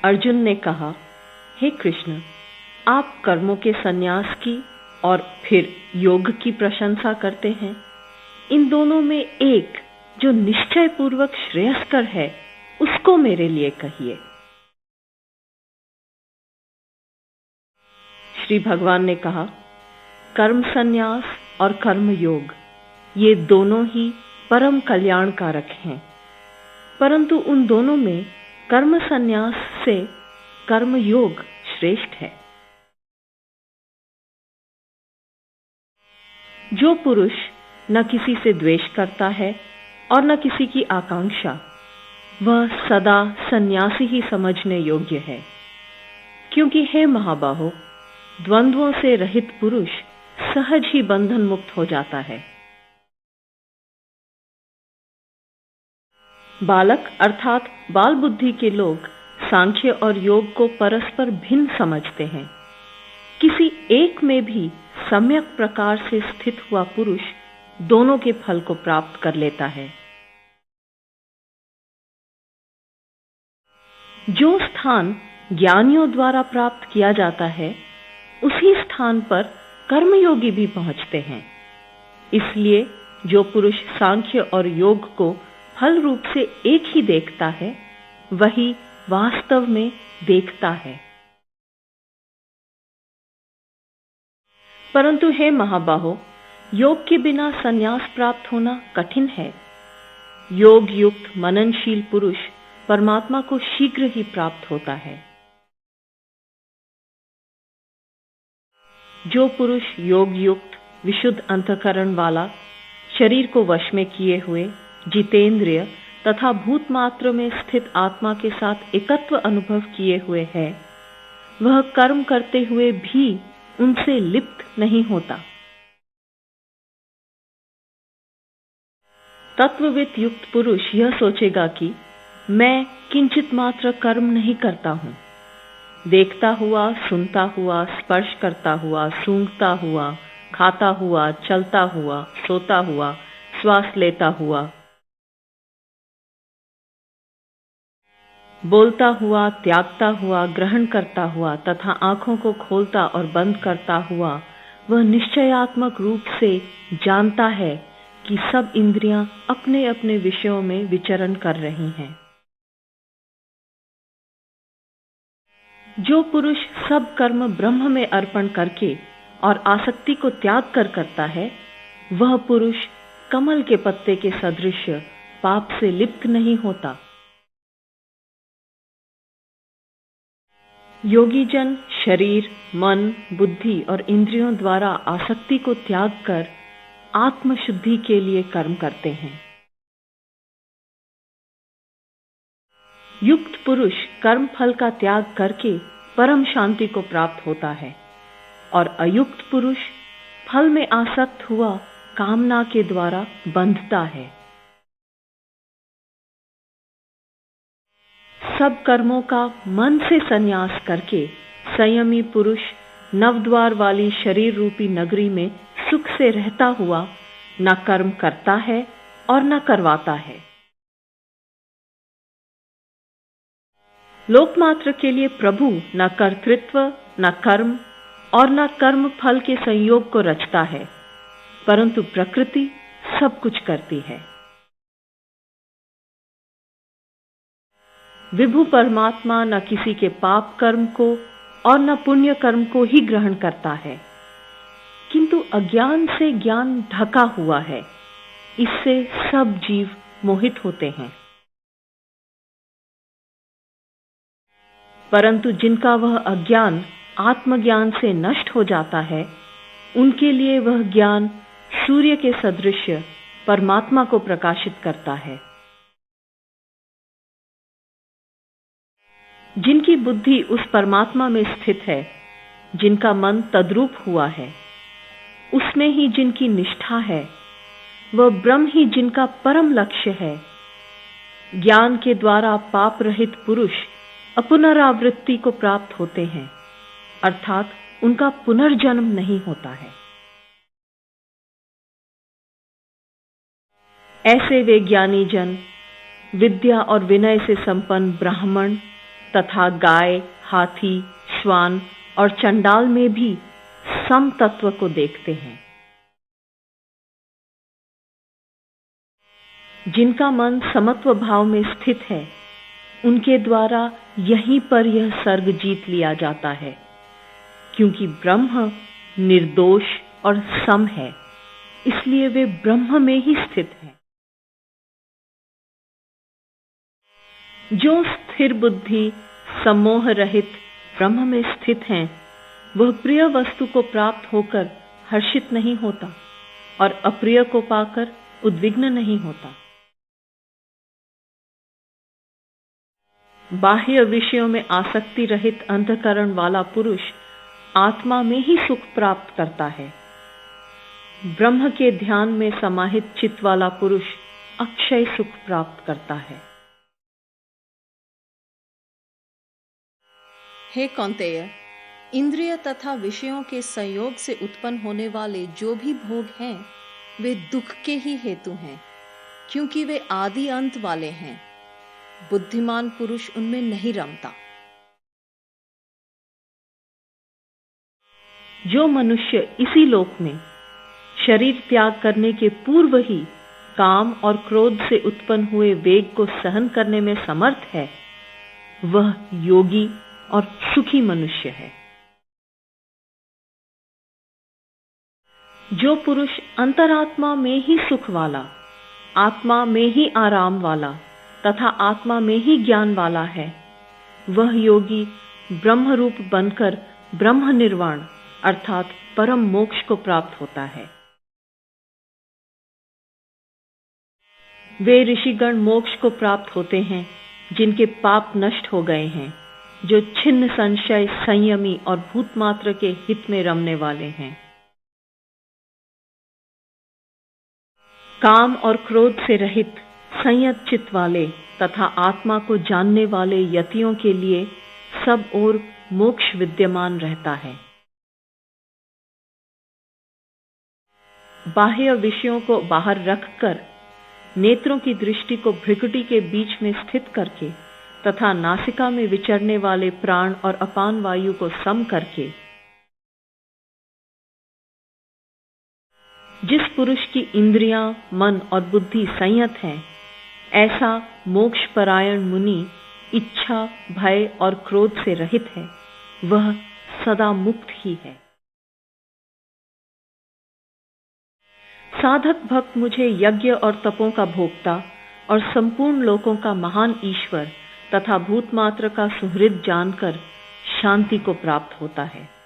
अर्जुन ने कहा, हे कृष्ण, आप कर्मों के संन्यास की और फिर योग की प्रशंसा करते हैं। इन दोनों में एक जो निश्चय पूर्वक श्रेयस्कर है, उसको मेरे लिए कहिए। श्री भगवान ने कहा, कर्म संन्यास और कर्म योग ये दोनों ही परम कल्याणकारक हैं, परंतु उन दोनों में कर्म संन्यास से कर्म योग श्रेष्ठ है। जो पुरुष न किसी से द्वेष करता है और न किसी की आकांक्षा, वह सदा सन्यासी ही समझने योग्य है। क्योंकि हे महाबाहो, द्वंद्वों से रहित पुरुष सहज ही बंधन मुक्त हो जाता है। बालक अर्थात बाल बुद्धि के लोग सांख्य और योग को परस्पर भिन्न समझते हैं। किसी एक में भी सम्यक प्रकार से स्थित हुआ पुरुष दोनों के फल को प्राप्त कर लेता है। जो स्थान ज्ञानियों द्वारा प्राप्त किया जाता है, उसी स्थान पर कर्मयोगी भी पहुंचते हैं। इसलिए जो पुरुष सांख्य और योग को फल रूप से एक ही देखता है, वही वास्तव में देखता है। परंतु हे महाबाहो, योग के बिना संन्यास प्राप्त होना कठिन है। योग युक्त मननशील पुरुष परमात्मा को शीघ्र ही प्राप्त होता है। जो पुरुष योग युक्त विशुद्ध अंतःकरण वाला, शरीर को वश में किए हुए, जितेंद्रिय तथा भूत मात्र में स्थित आत्मा के साथ एकत्व अनुभव किए हुए है, वह कर्म करते हुए भी उनसे लिप्त नहीं होता। तत्वविद युक्त पुरुष यह सोचेगा कि मैं किंचित मात्र कर्म नहीं करता हूं। देखता हुआ, सुनता हुआ, स्पर्श करता हुआ, सूंघता हुआ, खाता हुआ, चलता हुआ, सोता हुआ, श्वास लेता हुआ, बोलता हुआ, त्यागता हुआ, ग्रहण करता हुआ तथा आंखों को खोलता और बंद करता हुआ, वह निश्चयात्मक रूप से जानता है कि सब इंद्रियां अपने अपने विषयों में विचरण कर रही हैं। जो पुरुष सब कर्म ब्रह्म में अर्पण करके और आसक्ति को त्याग कर करता है, वह पुरुष कमल के पत्ते के सदृश पाप से लिप्त नहीं होता। योगी जन शरीर, मन, बुद्धि और इंद्रियों द्वारा आसक्ति को त्याग कर आत्मशुद्धि के लिए कर्म करते हैं। युक्त पुरुष कर्म फल का त्याग करके परम शांति को प्राप्त होता है और अयुक्त पुरुष फल में आसक्त हुआ कामना के द्वारा बंधता है। सब कर्मों का मन से संन्यास करके संयमी पुरुष नवद्वार वाली शरीर रूपी नगरी में सुख से रहता हुआ न कर्म करता है और न करवाता है। लोकमात्र के लिए प्रभु न कर्तृत्व, न कर्म और न कर्म फल के संयोग को रचता है, परंतु प्रकृति सब कुछ करती है। विभु परमात्मा न किसी के पाप कर्म को और न पुण्य कर्म को ही ग्रहण करता है, किंतु अज्ञान से ज्ञान ढका हुआ है, इससे सब जीव मोहित होते हैं। परंतु जिनका वह अज्ञान आत्मज्ञान से नष्ट हो जाता है, उनके लिए वह ज्ञान सूर्य के सदृश परमात्मा को प्रकाशित करता है। जिनकी बुद्धि उस परमात्मा में स्थित है, जिनका मन तद्रूप हुआ है, उसमें ही जिनकी निष्ठा है, वह ब्रह्म ही जिनका परम लक्ष्य है, ज्ञान के द्वारा पाप रहित पुरुष अपुनरावृत्ति को प्राप्त होते हैं, अर्थात उनका पुनर्जन्म नहीं होता है। ऐसे वे ज्ञानी जन, विद्या और विनय से संपन्न ब्राह्मण, तथा गाय, हाथी, श्वान और चंडाल में भी सम तत्व को देखते हैं। जिनका मन समत्व भाव में स्थित है, उनके द्वारा यहीं पर यह सर्ग जीत लिया जाता है, क्योंकि ब्रह्म निर्दोष और सम है, इसलिए वे ब्रह्म में ही स्थित हैं। जो स्थिर बुद्धि सम्मोह रहित ब्रह्म में स्थित हैं, वह प्रिय वस्तु को प्राप्त होकर हर्षित नहीं होता और अप्रिय को पाकर उद्विग्न नहीं होता। बाह्य विषयों में आसक्ति रहित अंतःकरण वाला पुरुष आत्मा में ही सुख प्राप्त करता है। ब्रह्म के ध्यान में समाहित चित्त वाला पुरुष अक्षय सुख प्राप्त करता है। हे कौन्तेय, इंद्रिय तथा विषयों के संयोग से उत्पन्न होने वाले जो भी भोग हैं, वे दुख के ही हेतु हैं, क्योंकि वे आदि अंत वाले हैं। बुद्धिमान पुरुष उनमें नहीं रमता। जो मनुष्य इसी लोक में शरीर त्याग करने के पूर्व ही काम और क्रोध से उत्पन्न हुए वेग को सहन करने में समर्थ है, वह योगी और सुखी मनुष्य है। जो पुरुष अंतरात्मा में ही सुख वाला, आत्मा में ही आराम वाला तथा आत्मा में ही ज्ञान वाला है, वह योगी ब्रह्म रूप बनकर ब्रह्म निर्वाण अर्थात परम मोक्ष को प्राप्त होता है। वे ऋषिगण मोक्ष को प्राप्त होते हैं जिनके पाप नष्ट हो गए हैं, जो छिन्न संशय संयमी और भूतमात्र के हित में रमने वाले हैं। काम और क्रोध से रहित संयत चित्त वाले तथा आत्मा को जानने वाले यतियों के लिए सब ओर मोक्ष विद्यमान रहता है। बाह्य विषयों को बाहर रखकर, नेत्रों की दृष्टि को भ्रिकुटी के बीच में स्थित करके तथा नासिका में विचरने वाले प्राण और अपान वायु को सम करके, जिस पुरुष की इंद्रियां, मन और बुद्धि संयत हैं, ऐसा मोक्ष परायण मुनि इच्छा, भय और क्रोध से रहित है, वह सदा मुक्त ही है। साधक भक्त मुझे यज्ञ और तपों का भोक्ता और संपूर्ण लोकों का महान ईश्वर तथा भूतमात्र का सुहृद जानकर शांति को प्राप्त होता है।